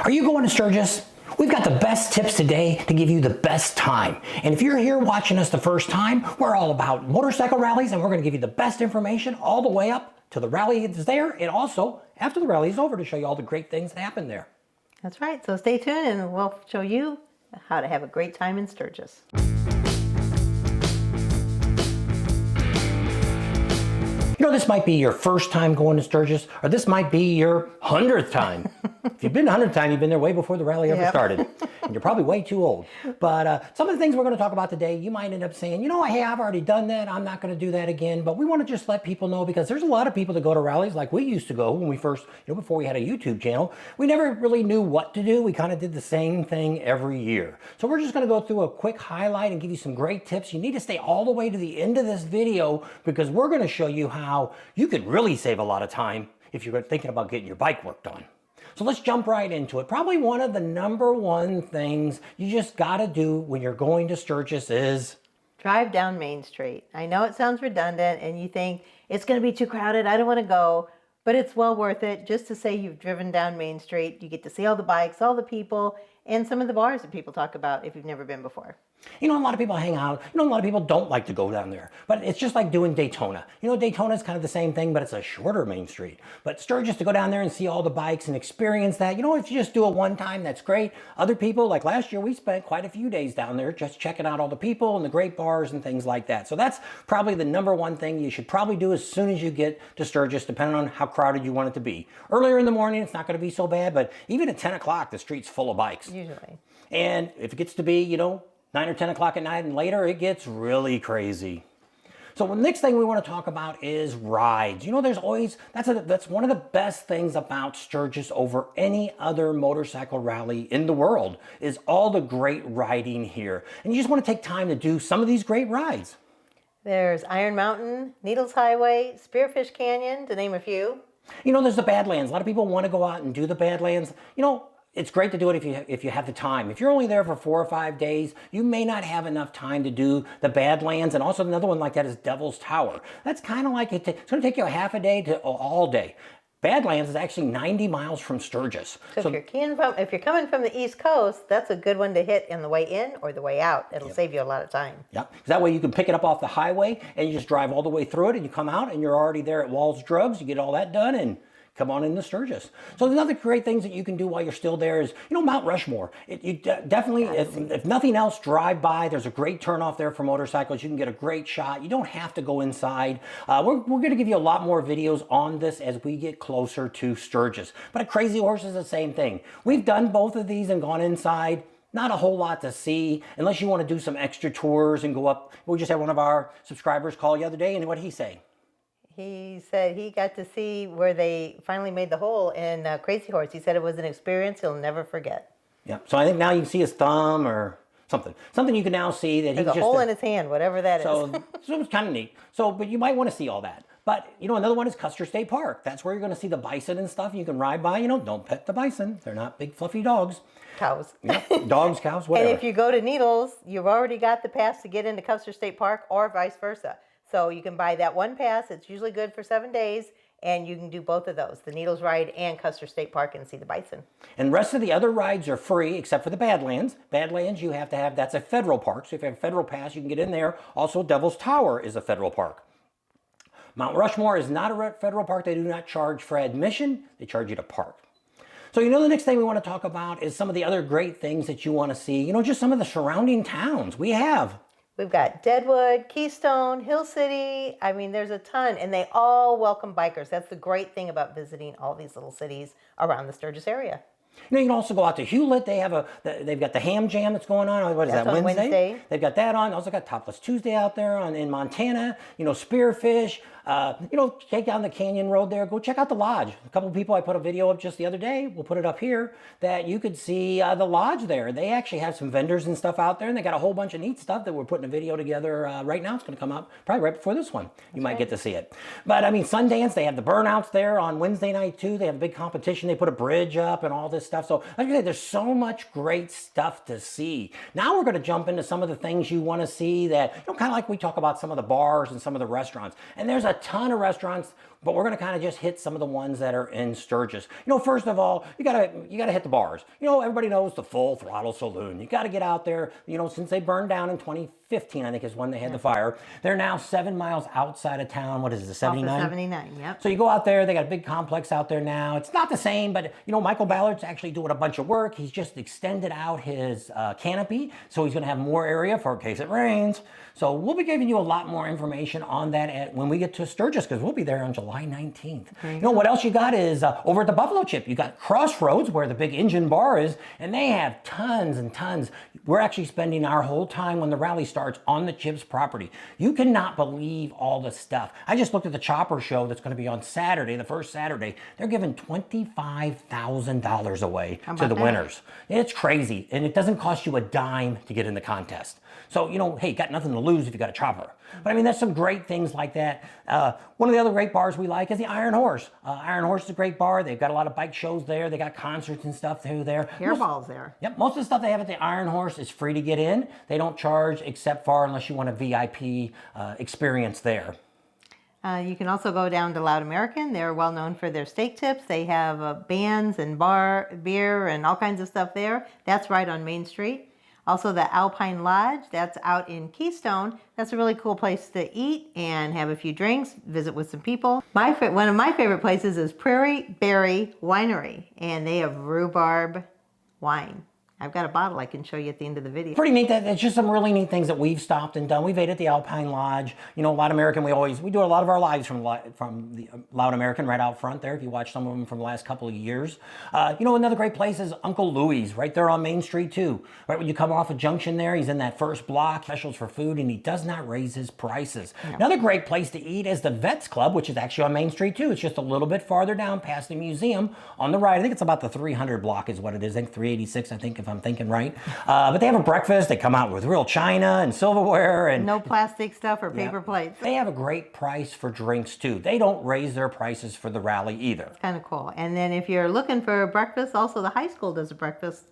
Are you going to Sturgis? We've got the best tips today to give you the best time. And if you're here watching us the first time, we're all about motorcycle rallies, and we're going to give you the best information all the way up to the rally that's there, and also after the rally is over to show you all the great things that happen there. That's right. So stay tuned and we'll show you how to have a great time in Sturgis. You know, this might be your first time going to Sturgis, or this might be your 100th time. If you've been 100th time, you've been there way before the rally ever started. And you're probably way too old. But some of the things we're going to talk about today, you might end up saying, you know, hey, I've already done that. I'm not going to do that again. But we want to just let people know, because there's a lot of people that go to rallies like we used to go when we first, before we had a YouTube channel. We never really knew what to do. We kind of did the same thing every year. So we're just going to go through a quick highlight and give you some great tips. You need to stay all the way to the end of this video, because we're going to show you how you could really save a lot of time if you're thinking about getting your bike worked on. So let's jump right into it. Probably one of the #1 things you just got to do when you're going to Sturgis is drive down Main Street. I know it sounds redundant and you think it's going to be too crowded, I don't want to go, but it's well worth it just to say you've driven down Main Street. You get to see all the bikes, all the people, and some of the bars that people talk about if you've never been before. You know, a lot of people hang out. You know, a lot of people don't like to go down there. But it's just like doing Daytona. You know, Daytona is kind of the same thing, but it's a shorter Main Street. But Sturgis, to go down there and see all the bikes and experience that, you know, if you just do it one time, that's great. Other people, like last year, we spent quite a few days down there just checking out all the people and the great bars and things like that. So that's probably the #1 thing you should probably do as soon as you get to Sturgis, depending on how crowded you want it to be. Earlier in the morning, it's not going to be so bad, but even at 10 o'clock, the street's full of bikes. Usually. And if it gets to be, 9 or 10 o'clock at night and later, it gets really crazy. So the next thing we want to talk about is rides. You know, there's always, that's one of the best things about Sturgis over any other motorcycle rally in the world, is all the great riding here. And you just want to take time to do some of these great rides. There's Iron Mountain, Needles Highway, Spearfish Canyon, to name a few. You know, there's the Badlands. A lot of people want to go out and do the Badlands. You know, it's great to do it if you have the time. If you're only there for 4 or 5 days, you may not have enough time to do the Badlands. And also another one like that is Devil's Tower. That's kind of like, it's going to take you a half a day to all day. Badlands is actually 90 miles from Sturgis. So if you're coming from the East Coast, that's a good one to hit on the way in or the way out. It'll save you a lot of time. Yeah, that way you can pick it up off the highway and you just drive all the way through it, and you come out and you're already there at Wall's Drugs. You get all that done and come on into Sturgis. So another great things that you can do while you're still there is, Mount Rushmore. Definitely, if nothing else, drive by. There's a great turnoff there for motorcycles. You can get a great shot. You don't have to go inside. We're going to give you a lot more videos on this as we get closer to Sturgis. But a Crazy Horse is the same thing. We've done both of these and gone inside. Not a whole lot to see, unless you want to do some extra tours and go up. We just had one of our subscribers call the other day, and what did he say? He said he got to see where they finally made the hole in Crazy Horse. He said it was an experience he'll never forget. Yeah, so I think now you can see his thumb or something. Something you can now see that There's a hole in his hand, whatever that is. So it's kind of neat. So, but you might want to see all that. But, another one is Custer State Park. That's where you're going to see the bison and stuff. You can ride by, don't pet the bison. They're not big fluffy dogs. Cows. Dogs, cows, whatever. And if you go to Needles, you've already got the pass to get into Custer State Park or vice versa. So you can buy that one pass. It's usually good for 7 days, and you can do both of those, the Needles ride and Custer State Park, and see the bison. And the rest of the other rides are free, except for the Badlands. Badlands, you have to have, that's a federal park. So if you have a federal pass, you can get in there. Also, Devil's Tower is a federal park. Mount Rushmore is not a federal park. They do not charge for admission. They charge you to park. So the next thing we want to talk about is some of the other great things that you want to see. Just some of the surrounding towns. We've got Deadwood, Keystone, Hill City. I mean, there's a ton, and they all welcome bikers. That's the great thing about visiting all these little cities around the Sturgis area. You can also go out to Hewlett. They've got the Ham Jam that's going on. What is that, Wednesday? They've got that on. Also got Topless Tuesday out there in Montana. Spearfish. Take down the Canyon Road there. Go check out the lodge. A couple of people, I put a video up just the other day. We'll put it up here, that you could see the lodge there. They actually have some vendors and stuff out there, and they got a whole bunch of neat stuff that we're putting a video together right now. It's going to come out probably right before this one. You might get to see it. But I mean, Sundance, they have the burnouts there on Wednesday night too. They have a big competition. They put a bridge up and all this stuff. So like I said, there's so much great stuff to see. Now we're going to jump into some of the things you want to see that, kind of like we talk about some of the bars and some of the restaurants. And there's a ton of restaurants. but we're going to kind of just hit some of the ones that are in Sturgis. First of all, you gotta hit the bars. Everybody knows the Full Throttle Saloon. You got to get out there. Since they burned down in 2015, I think is when they had the fire. They're now 7 miles outside of town. What is it, 79? 79, yep. So you go out there, they got a big complex out there now. It's not the same, but Michael Ballard's actually doing a bunch of work. He's just extended out his canopy, so he's going to have more area for in case it rains. So we'll be giving you a lot more information on that when we get to Sturgis, because we'll be there on July 19th. What else you got is over at the Buffalo Chip, you got Crossroads, where the big engine bar is, and they have tons and tons. We're actually spending our whole time when the rally starts on the Chip's property. You cannot believe all the stuff. I just looked at the Chopper show that's going to be on Saturday, the first Saturday. They're giving $25,000 away to the winners. It's crazy, and it doesn't cost you a dime to get in the contest. So, hey, you got nothing to lose if you got a chopper. But I mean, there's some great things like that. One of the other great bars we like is the Iron Horse. Iron Horse is a great bar. They've got a lot of bike shows there. They got concerts and stuff through there. Hairballs there. Yep, most of the stuff they have at the Iron Horse is free to get in. They don't charge except for unless you want a VIP experience there. You can also go down to Loud American. They're well known for their steak tips. They have bands and beer and all kinds of stuff there. That's right on Main Street. Also the Alpine Lodge, that's out in Keystone. That's a really cool place to eat and have a few drinks, visit with some people. One of my favorite places is Prairie Berry Winery, and they have rhubarb wine. I've got a bottle I can show you at the end of the video. Pretty neat. It's just some really neat things that we've stopped and done. We've ate at the Alpine Lodge. Loud American, we do a lot of our lives from the Loud American right out front there, if you watch some of them from the last couple of years. Another great place is Uncle Louie's, right there on Main Street too. Right when you come off a junction there, he's in that first block, specials for food, and he does not raise his prices. No. Another great place to eat is the Vets Club, which is actually on Main Street too. It's just a little bit farther down past the museum on the right. I think it's about the 300 block is what it is. I think 386, I think, if I'm thinking right. But they have a breakfast. They come out with real china and silverware. And no plastic stuff or paper plates. They have a great price for drinks too. They don't raise their prices for the rally either. It's kind of cool. And then if you're looking for a breakfast, also the high school does a breakfast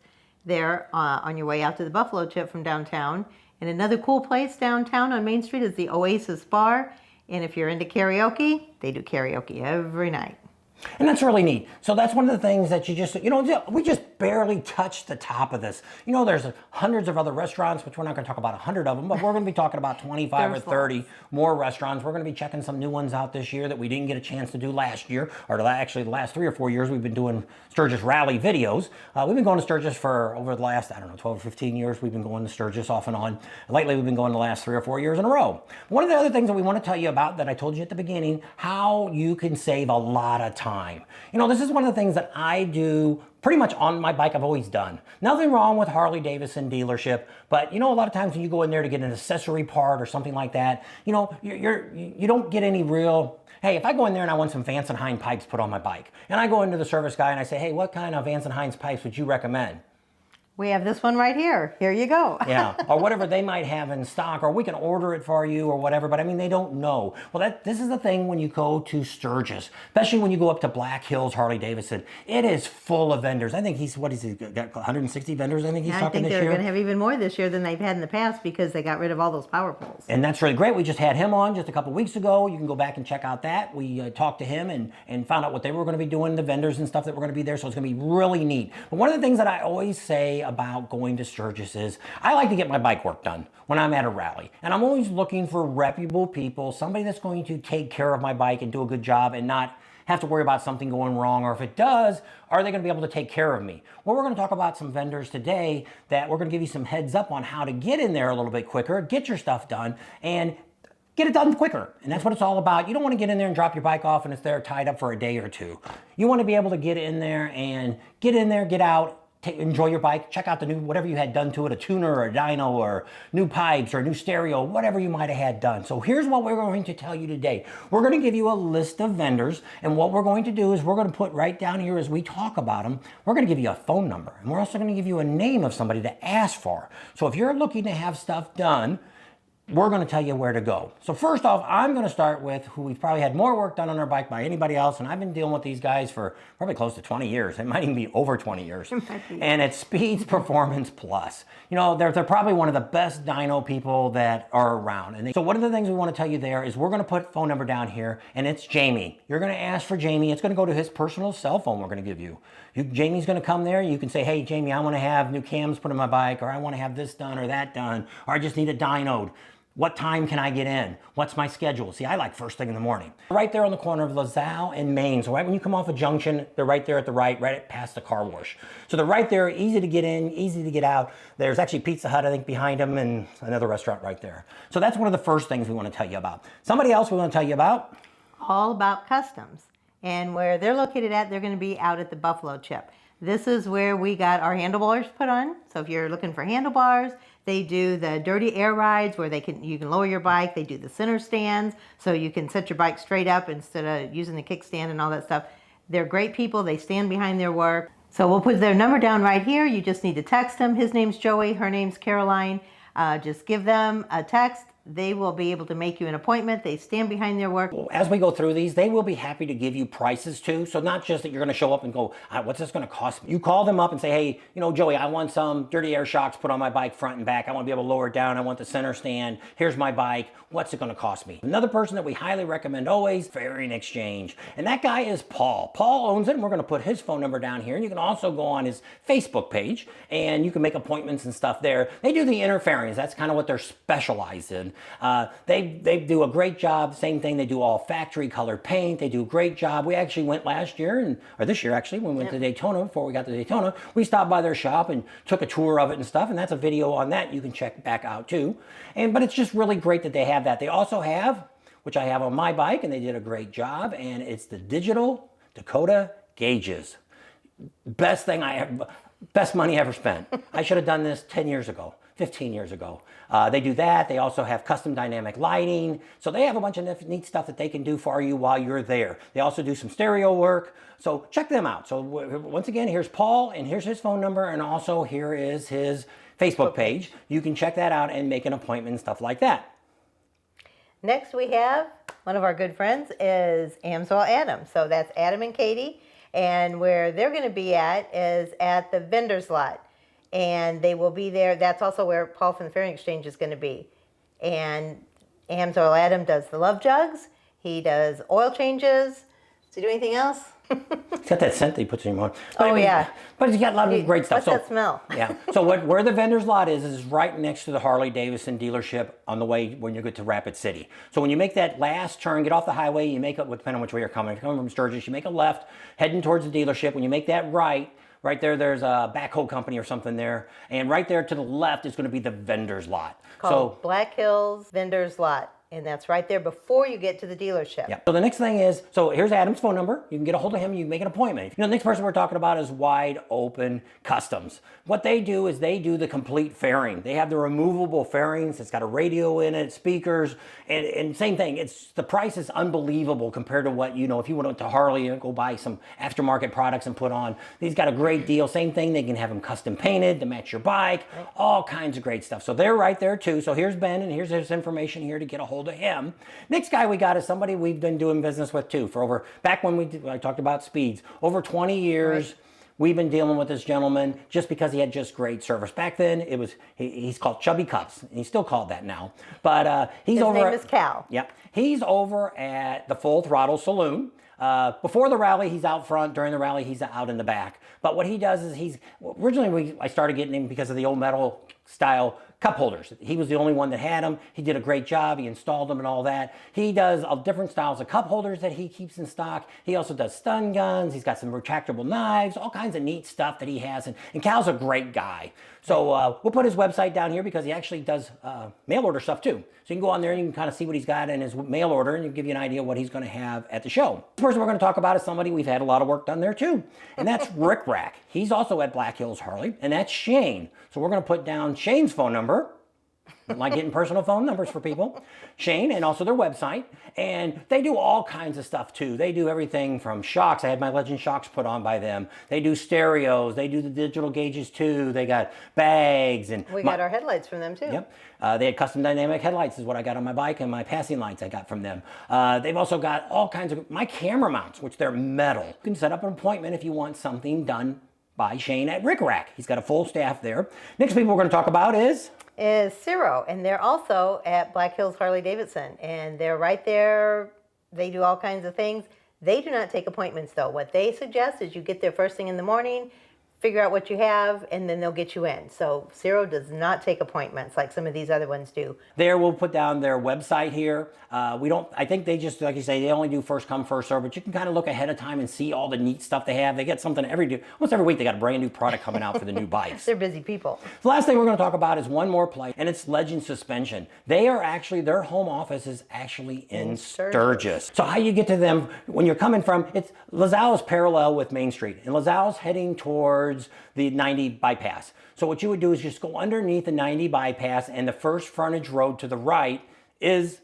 there on your way out to the Buffalo Chip from downtown. And another cool place downtown on Main Street is the Oasis Bar. And if you're into karaoke, they do karaoke every night. And that's really neat. So that's one of the things that we just barely touched the top of this. There's hundreds of other restaurants, which we're not going to talk about 100 of them, but we're going to be talking about 25 or 30 more restaurants. We're going to be checking some new ones out this year that we didn't get a chance to do last year, or actually the last 3 or 4 years we've been doing Sturgis Rally videos. We've been going to Sturgis for over the last, 12 or 15 years. We've been going to Sturgis off and on. Lately we've been going the last 3 or 4 years in a row. One of the other things that we want to tell you about that I told you at the beginning, how you can save a lot of time. This is one of the things that I do pretty much on my bike. I've always done. Nothing wrong with Harley-Davidson dealership, but a lot of times when you go in there to get an accessory part or something like that, you don't get any real. Hey, if I go in there and I want some Vance & Hines pipes put on my bike, and I go into the service guy and I say, hey, what kind of Vance & Hines pipes would you recommend? We have this one right here. Here you go. Yeah, or whatever they might have in stock, or we can order it for you or whatever, but I mean, they don't know. Well, this is the thing when you go to Sturgis, especially when you go up to Black Hills Harley-Davidson. It is full of vendors. I think he's got 160 vendors, I think he's talking this year. I think they're going to have even more this year than they've had in the past because they got rid of all those power poles. And that's really great. We just had him on just a couple weeks ago. You can go back and check out that. We talked to him and found out what they were going to be doing, the vendors and stuff that were going to be there, so it's going to be really neat. But one of the things that I always say about going to Sturgis is I like to get my bike work done when I'm at a rally. And I'm always looking for reputable people, somebody that's going to take care of my bike and do a good job and not have to worry about something going wrong, or if it does, are they going to be able to take care of me? Well, we're going to talk about some vendors today that we're going to give you some heads up on how to get in there a little bit quicker, get your stuff done, and get it done quicker. And that's what it's all about. You don't want to get in there and drop your bike off and it's there tied up for a day or two. You want to be able to get in there, get out, enjoy your bike, check out the new, whatever you had done to it, a tuner or a dyno or new pipes or a new stereo, whatever you might have had done. So here's what we're going to tell you today. We're going to give you a list of vendors, and what we're going to do is we're going to put right down here as we talk about them, we're going to give you a phone number, and we're also going to give you a name of somebody to ask for. So if you're looking to have stuff done, we're going to tell you where to go. So first off, I'm going to start with who we've probably had more work done on our bike by anybody else, and I've been dealing with these guys for probably close to 20 years. It might even be over 20 years. And it's Speeds Performance Plus. You know, they're probably one of the best dyno people that are around. And so one of the things we want to tell you there is we're going to put phone number down here, and it's Jamie. You're going to ask for Jamie. It's going to go to his personal cell phone we're going to give you. Jamie's going to come there. You can say, hey, Jamie, I want to have new cams put in my bike, or I want to have this done or that done, or I just need a dynoed. What time can I get in? What's my schedule? See, I like first thing in the morning. Right there on the corner of LaSalle and Main. So right when you come off a junction, they're right there at the right past the car wash. So they're right there, easy to get in, easy to get out. There's actually Pizza Hut, I think, behind them, and another restaurant right there. So that's one of the first things we want to tell you about. Somebody else we want to tell you about? All About Customs. And where they're located at, they're going to be out at the Buffalo Chip. This is where we got our handlebars put on. So if you're looking for handlebars, they do the dirty air rides where you can lower your bike. They do the center stands so you can set your bike straight up instead of using the kickstand and all that stuff. They're great people. They stand behind their work. So we'll put their number down right here. You just need to text them. His name's Joey. Her name's Caroline. Just give them a text. They will be able to make you an appointment. They stand behind their work. As we go through these, they will be happy to give you prices too. So not just that you're going to show up and go, what's this going to cost me? You call them up and say, hey, you know, Joey, I want some dirty air shocks put on my bike front and back. I want to be able to lower it down. I want the center stand. Here's my bike. What's it going to cost me? Another person that we highly recommend always, Fairing Exchange. And that guy is Paul. Paul owns it, and we're going to put his phone number down here. And you can also go on his Facebook page, and you can make appointments and stuff there. They do the inner fairings. That's kind of what they're specialized in. They do a great job. Same thing, they do all factory color paint. They do a great job. We actually went last year, or this year actually, when we went to Daytona, before we got to Daytona, we stopped by their shop and took a tour of it and stuff, and that's a video on that you can check back out too. But it's just really great that they have that. They also have, which I have on my bike, and they did a great job, and it's the digital Dakota gauges. Best money I ever spent. I should have done this 10 years ago. 15 years ago. They do that. They also have custom dynamic lighting. So they have a bunch of neat stuff that they can do for you while you're there. They also do some stereo work. So check them out. So once again, here's Paul, and here's his phone number, and also here is his Facebook page. You can check that out and make an appointment and stuff like that. Next we have one of our good friends is Amsoil Adam. So that's Adam and Katie. And where they're going to be at is at the vendor's lot. And they will be there. That's also where Paul from the Fairing Exchange is going to be. And Amsoil Adam does the love jugs. He does oil changes. Does he do anything else? He's got that scent that he puts in your mouth. Yeah. But he's got a lot of great stuff. What's that smell? Yeah. So where the vendor's lot is right next to the Harley-Davidson dealership on the way when you get to Rapid City. So when you make that last turn, get off the highway, you make it, depending on which way you're coming. If you're coming from Sturgis, you make a left, heading towards the dealership. When you make that right there, there's a backhoe company or something there. And right there to the left is going to be the vendor's lot. Called Black Hills Vendor's Lot. And that's right there before you get to the dealership. Yeah. So the next thing is, so here's Adam's phone number. You can get a hold of him. You can make an appointment. You know, the next person we're talking about is Wide Open Customs. What they do is they do the complete fairing. They have the removable fairings. It's got a radio in it, speakers, and same thing. The price is unbelievable compared to what, you know, if you went to Harley and go buy some aftermarket products and put on. These got a great deal. Same thing. They can have them custom painted to match your bike. All kinds of great stuff. So they're right there too. So here's Ben, and here's his information here to get a hold of him. Next guy we got is somebody we've been doing business with too for back when I talked about Speeds, over 20 years. Right. We've been dealing with this gentleman just because he had just great service. Back then, he's called Chubby Cups, and he's still called that now. But his name is Cal. Yeah, he's over at the Full Throttle Saloon. Before the rally, he's out front. During the rally, he's out in the back. But what he does is I started getting him because of the old metal style cup holders. He was the only one that had them. He did a great job. He installed them and all that. He does different styles of cup holders that he keeps in stock. He also does stun guns. He's got some retractable knives, all kinds of neat stuff that he has. And Cal's a great guy. So we'll put his website down here because he actually does mail order stuff too. So you can go on there and you can kind of see what he's got in his mail order, and it'll give you an idea what he's going to have at the show. The person we're going to talk about is somebody we've had a lot of work done there too, and that's Rickrack. He's also at Black Hills Harley, and that's Shane. So we're going to put down Shane's phone number. Don't like getting personal phone numbers for people. Shane, and also their website. And they do all kinds of stuff too. They do everything from shocks. I had my Legend shocks put on by them. They do stereos. They do the digital gauges too. They got bags. And we got our headlights from them too. Yep. They had custom dynamic headlights is what I got on my bike, and my passing lights I got from them. They've also got all kinds of, my camera mounts, which they're metal. You can set up an appointment if you want something done by Shane at Rickrack. He's got a full staff there. Next people we're going to talk about is Ciro, and they're also at Black Hills Harley-Davidson, and they're right there. They do all kinds of things. They do not take appointments though. What they suggest is you get there first thing in the morning, figure out what you have, and then they'll get you in. So Ciro does not take appointments like some of these other ones do. There, we'll put down their website here. I think they just, like you say, they only do first come, first serve, but you can kind of look ahead of time and see all the neat stuff they have. They get something almost every week they got a brand new product coming out for the new bikes. They're busy people. The last thing we're going to talk about is one more place, and it's Legend Suspension. They are actually, their home office is actually in Sturgis. So how you get to them, when you're coming from, it's LaSalle is parallel with Main Street, and LaSalle's heading towards the 90 bypass. So what you would do is just go underneath the 90 bypass, and the first frontage road to the right is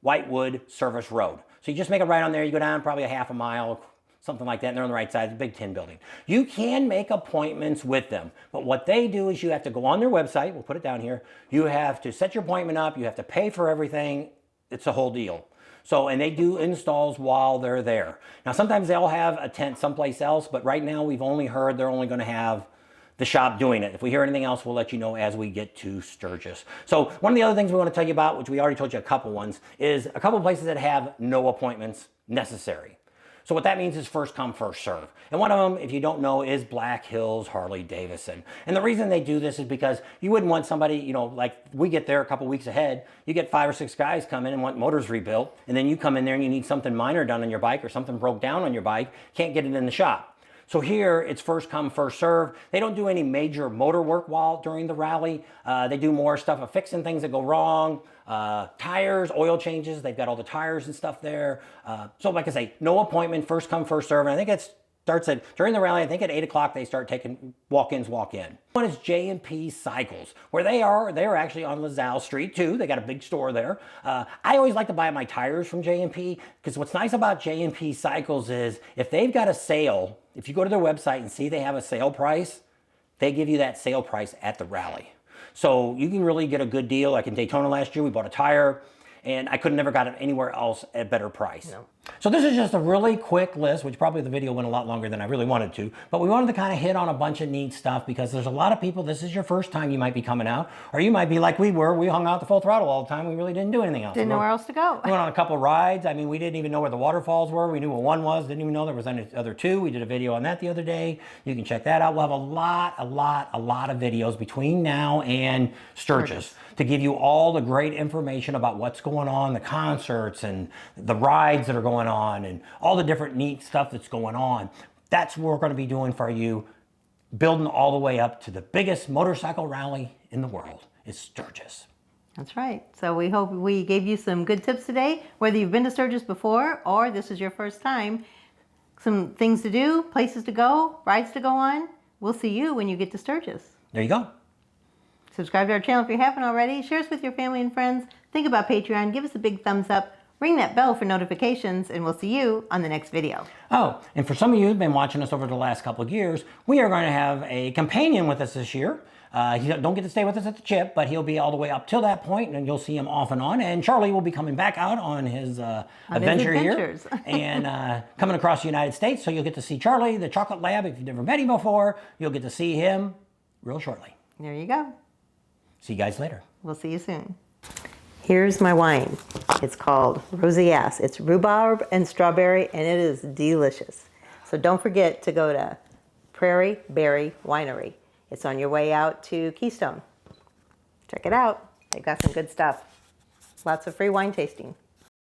Whitewood Service Road. So you just make a right on there, you go down probably a half a mile, something like that, and they're on the right side, the big tin building. You can make appointments with them, but what they do is you have to go on their website, we'll put it down here, you have to set your appointment up, you have to pay for everything, it's a whole deal. So, and they do installs while they're there. Now, sometimes they'll have a tent someplace else, but right now we've only heard they're only going to have the shop doing it. If we hear anything else, we'll let you know as we get to Sturgis. So one of the other things we want to tell you about, which we already told you a couple ones, is a couple places that have no appointments necessary. So what that means is first come, first serve. And one of them, if you don't know, is Black Hills Harley-Davidson. And the reason they do this is because you wouldn't want somebody, you know, like we get there a couple weeks ahead, you get 5 or 6 guys come in and want motors rebuilt, and then you come in there and you need something minor done on your bike or something broke down on your bike, can't get it in the shop. So here, it's first come, first serve. They don't do any major motor work during the rally. They do more stuff of fixing things that go wrong, tires, oil changes. They've got all the tires and stuff there. So like I say, no appointment, first come, first serve. And I think it starts during the rally, I think at 8 o'clock, they start taking walk-ins, walk-in. One is JNP Cycles, where they're actually on LaSalle Street too. They got a big store there. I always like to buy my tires from JNP, because what's nice about JNP Cycles is if they've got a sale, if you go to their website and see they have a sale price, they give you that sale price at the rally. So you can really get a good deal. Like in Daytona last year, we bought a tire, and I could have never got it anywhere else at a better price. No. So this is just a really quick list, which probably the video went a lot longer than I really wanted to, but we wanted to kind of hit on a bunch of neat stuff because there's a lot of people, this is your first time you might be coming out, or you might be like we were, we hung out the full throttle all the time, we really didn't do anything else. Didn't know where else to go. We went on a couple rides. I mean, we didn't even know where the waterfalls were. We knew what one was, didn't even know there was any other two. We did a video on that the other day. You can check that out. We'll have a lot of videos between now and Sturgis to give you all the great information about what's going on, the concerts and the rides that are going on and all the different neat stuff that's going on. That's what we're going to be doing for you, building all the way up to the biggest motorcycle rally in the world is Sturgis. That's right. So we hope we gave you some good tips today, whether you've been to Sturgis before or this is your first time. Some things to do, places to go, rides to go on. We'll see you when you get to Sturgis. There you go. Subscribe to our channel if you haven't already. Share us with your family and friends. Think about Patreon. Give us a big thumbs up. Ring that bell for notifications, and we'll see you on the next video. Oh, and for some of you who've been watching us over the last couple of years, we are going to have a companion with us this year. He don't get to stay with us at the chip, but he'll be all the way up till that point, and you'll see him off and on. And Charlie will be coming back out on his adventure here and coming across the United States. So you'll get to see Charlie, the Chocolate Lab. If you've never met him before, you'll get to see him real shortly. There you go. See you guys later. We'll see you soon. Here's my wine. It's called Rosy Ass. It's rhubarb and strawberry, and it is delicious. So don't forget to go to Prairie Berry Winery. It's on your way out to Keystone. Check it out. They've got some good stuff. Lots of free wine tasting.